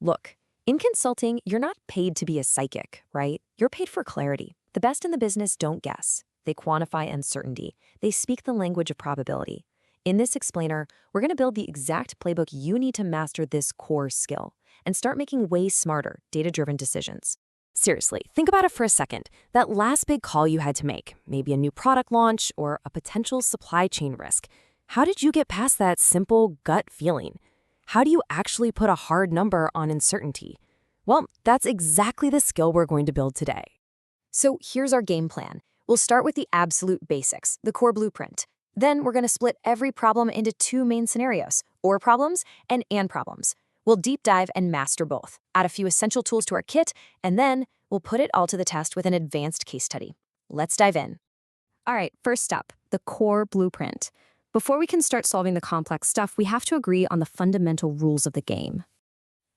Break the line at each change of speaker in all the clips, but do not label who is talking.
Look, in consulting, you're not paid to be a psychic, right? You're paid for clarity. The best in the business don't guess. They quantify uncertainty. They speak the language of probability. In this explainer, we're going to build the exact playbook you need to master this core skill and start making way smarter, data-driven decisions. Seriously, think about it for a second. That last big call you had to make, maybe a new product launch or a potential supply chain risk. How did you get past that simple gut feeling? How do you actually put a hard number on uncertainty? Well, that's exactly the skill we're going to build today. So here's our game plan. We'll start with the absolute basics, the core blueprint. Then we're going to split every problem into two main scenarios, or problems and problems. We'll deep dive and master both, add a few essential tools to our kit, and then we'll put it all to the test with an advanced case study. Let's dive in.
All right, first up, the core blueprint. Before we can start solving the complex stuff, we have to agree on the fundamental rules of the game.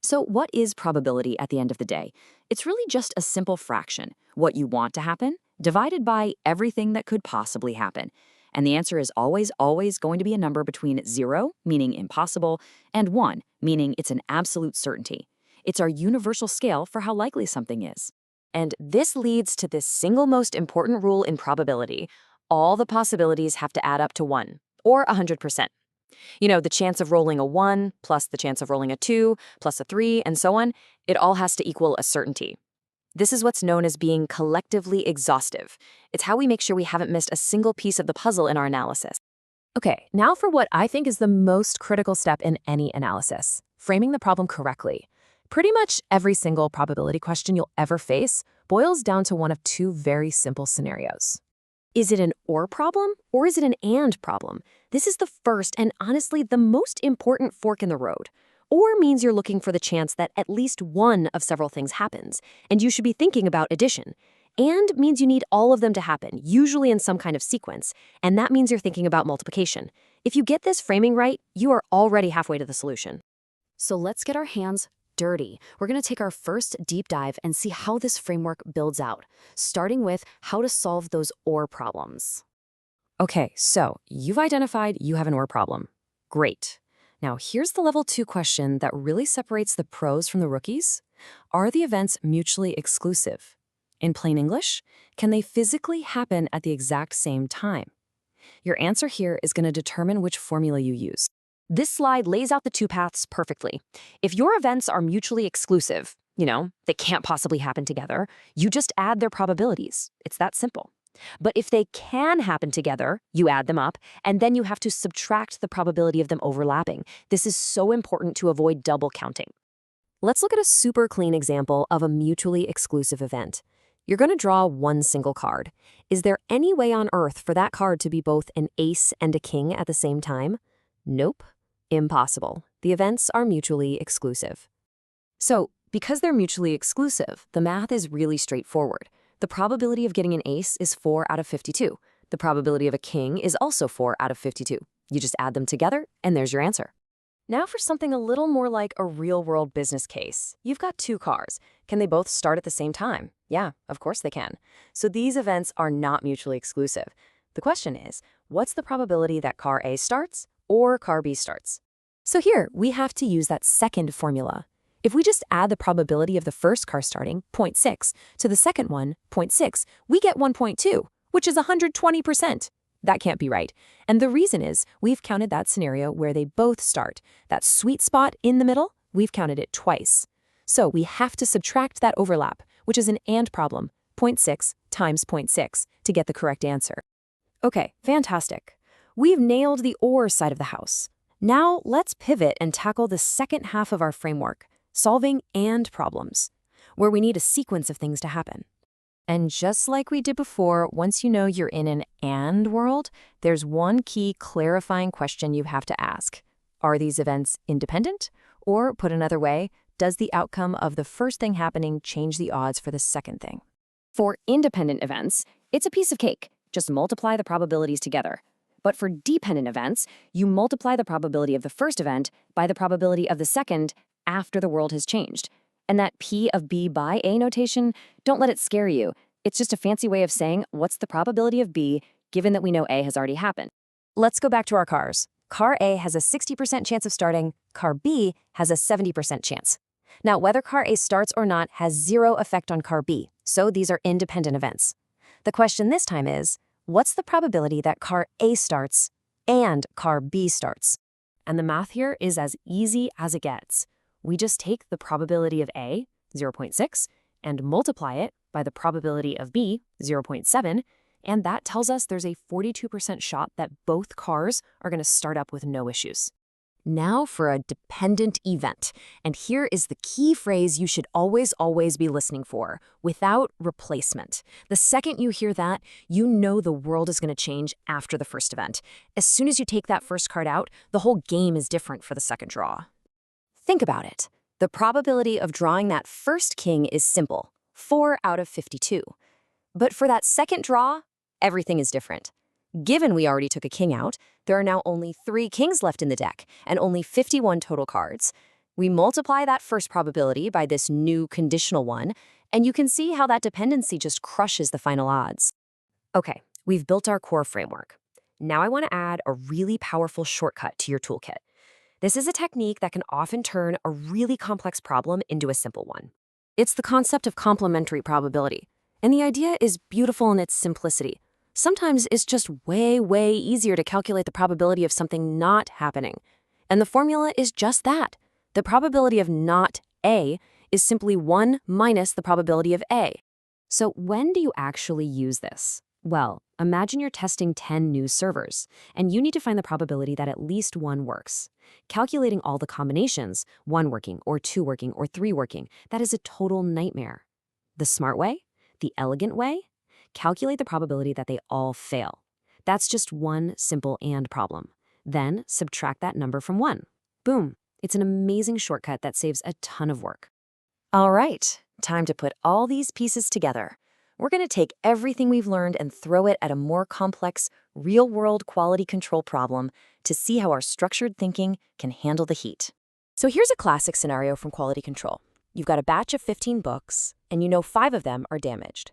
So what is probability at the end of the day? It's really just a simple fraction, what you want to happen, divided by everything that could possibly happen. And the answer is always going to be a number between 0, meaning impossible, and 1, meaning it's an absolute certainty. It's our universal scale for how likely something is. And this leads to this single most important rule in probability. All the possibilities have to add up to 1, or 100%. You know, the chance of rolling a 1, plus the chance of rolling a 2, plus a 3, and so on, it all has to equal a certainty. This is what's known as being collectively exhaustive. It's how we make sure we haven't missed a single piece of the puzzle in our analysis. Okay, now for what I think is the most critical step in any analysis, framing the problem correctly. Pretty much every single probability question you'll ever face boils down to one of two very simple scenarios. Is it an or problem, or is it an and problem? This is the first and honestly the most important fork in the road. Or means you're looking for the chance that at least one of several things happens, and you should be thinking about addition. And means you need all of them to happen, usually in some kind of sequence, and that means you're thinking about multiplication. If you get this framing right, you are already halfway to the solution. So let's get our hands dirty. We're going to take our first deep dive and see how this framework builds out, starting with how to solve those or problems. Okay, so you've identified you have an or problem. Great. Now, here's the level 2 question that really separates the pros from the rookies. Are the events mutually exclusive? In plain English, can they physically happen at the exact same time? Your answer here is going to determine which formula you use. This slide lays out the two paths perfectly. If your events are mutually exclusive, they can't possibly happen together, you just add their probabilities. It's that simple. But if they can happen together, you add them up, and then you have to subtract the probability of them overlapping. This is so important to avoid double counting. Let's look at a super clean example of a mutually exclusive event. You're going to draw one single card. Is there any way on Earth for that card to be both an ace and a king at the same time? Nope. Impossible. The events are mutually exclusive. So, because they're mutually exclusive, the math is really straightforward. The probability of getting an ace is 4 out of 52. The probability of a king is also 4 out of 52. You just add them together, and there's your answer. Now for something a little more like a real-world business case. You've got two cars. Can they both start at the same time? Yeah, of course they can. So these events are not mutually exclusive. The question is, what's the probability that car A starts or car B starts? So here, we have to use that second formula. If we just add the probability of the first car starting, 0.6, to the second one, 0.6, we get 1.2, which is 120%. That can't be right. And the reason is we've counted that scenario where they both start. That sweet spot in the middle, we've counted it twice. So we have to subtract that overlap, which is an and problem, 0.6 times 0.6, to get the correct answer. Okay, fantastic. We've nailed the or side of the house. Now let's pivot and tackle the second half of our framework, solving and problems, where we need a sequence of things to happen. And just like we did before, once you know you're in an and world, there's one key clarifying question you have to ask. Are these events independent? Or, put another way, does the outcome of the first thing happening change the odds for the second thing? For independent events, it's a piece of cake. Just multiply the probabilities together. But for dependent events, you multiply the probability of the first event by the probability of the second after the world has changed. And that P of B by A notation, don't let it scare you. It's just a fancy way of saying what's the probability of B given that we know A has already happened. Let's go back to our cars. Car A has a 60% chance of starting, car B has a 70% chance.
Now, whether car A starts or not has zero effect on car B, so these are independent events. The question this time is, what's the probability that car A starts and car B starts? And the math here is as easy as it gets. We just take the probability of A, 0.6, and multiply it by the probability of B, 0.7, and that tells us there's a 42% shot that both cars are going to start up with no issues. Now for a dependent event, and here is the key phrase you should always be listening for: without replacement. The second you hear that, you know the world is going to change after the first event. As soon as you take that first card out, the whole game is different for the second draw. Think about it. The probability of drawing that first king is simple, 4 out of 52. But for that second draw, everything is different. Given we already took a king out, there are now only 3 kings left in the deck and only 51 total cards. We multiply that first probability by this new conditional one, and you can see how that dependency just crushes the final odds. Okay, we've built our core framework. Now I want to add a really powerful shortcut to your toolkit. This is a technique that can often turn a really complex problem into a simple one. It's the concept of complementary probability, and the idea is beautiful in its simplicity. Sometimes it's just way easier to calculate the probability of something not happening. And the formula is just that. The probability of not A is simply 1 minus the probability of A. So when do you actually use this? Well, imagine you're testing 10 new servers, and you need to find the probability that at least one works. Calculating all the combinations, 1 working, or 2 working, or 3 working, that is a total nightmare. The smart way? The elegant way? Calculate the probability that they all fail. That's just one simple AND problem. Then subtract that number from 1. Boom. It's an amazing shortcut that saves a ton of work. All right, time to put all these pieces together. We're going to take everything we've learned and throw it at a more complex, real-world quality control problem to see how our structured thinking can handle the heat. So here's a classic scenario from quality control. You've got a batch of 15 books, and you know 5 of them are damaged.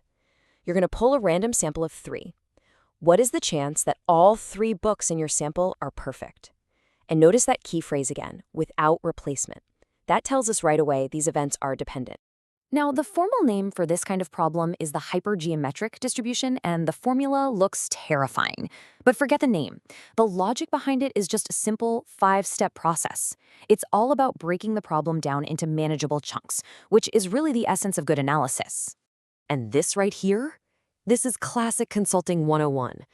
You're going to pull a random sample of 3. What is the chance that all 3 books in your sample are perfect? And notice that key phrase again, without replacement. That tells us right away these events are dependent. Now, the formal name for this kind of problem is the hypergeometric distribution, and the formula looks terrifying. But forget the name. The logic behind it is just a simple 5-step process. It's all about breaking the problem down into manageable chunks, which is really the essence of good analysis. And this right here? This is classic consulting 101.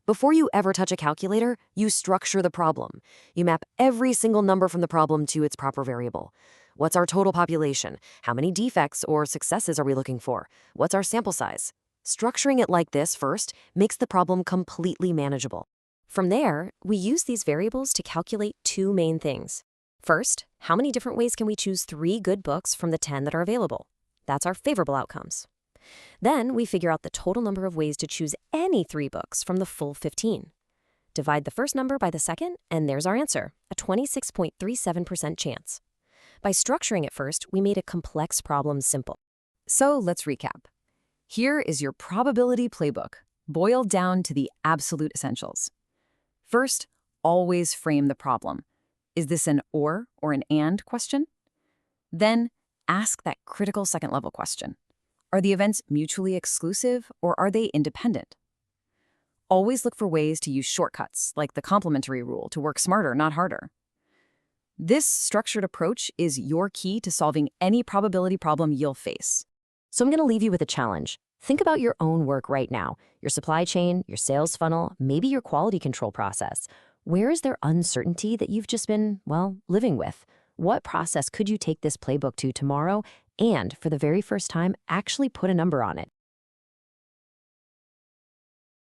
Before you ever touch a calculator, you structure the problem. You map every single number from the problem to its proper variable. What's our total population? How many defects or successes are we looking for? What's our sample size? Structuring it like this first makes the problem completely manageable. From there, we use these variables to calculate 2 main things. First, how many different ways can we choose 3 good books from the 10 that are available? That's our favorable outcomes. Then we figure out the total number of ways to choose any 3 books from the full 15. Divide the first number by the second, and there's our answer, a 26.37% chance. By structuring it first, we made a complex problem simple. So let's recap. Here is your probability playbook, boiled down to the absolute essentials. First, always frame the problem. Is this an or an and question? Then ask that critical second-level question. Are the events mutually exclusive, or are they independent? Always look for ways to use shortcuts, like the complementary rule, to work smarter, not harder. This structured approach is your key to solving any probability problem you'll face. So I'm going to leave you with a challenge. Think about your own work right now, your supply chain, your sales funnel, maybe your quality control process. Where is there uncertainty that you've just been, living with? What process could you take this playbook to tomorrow and, for the very first time, actually put a number on it?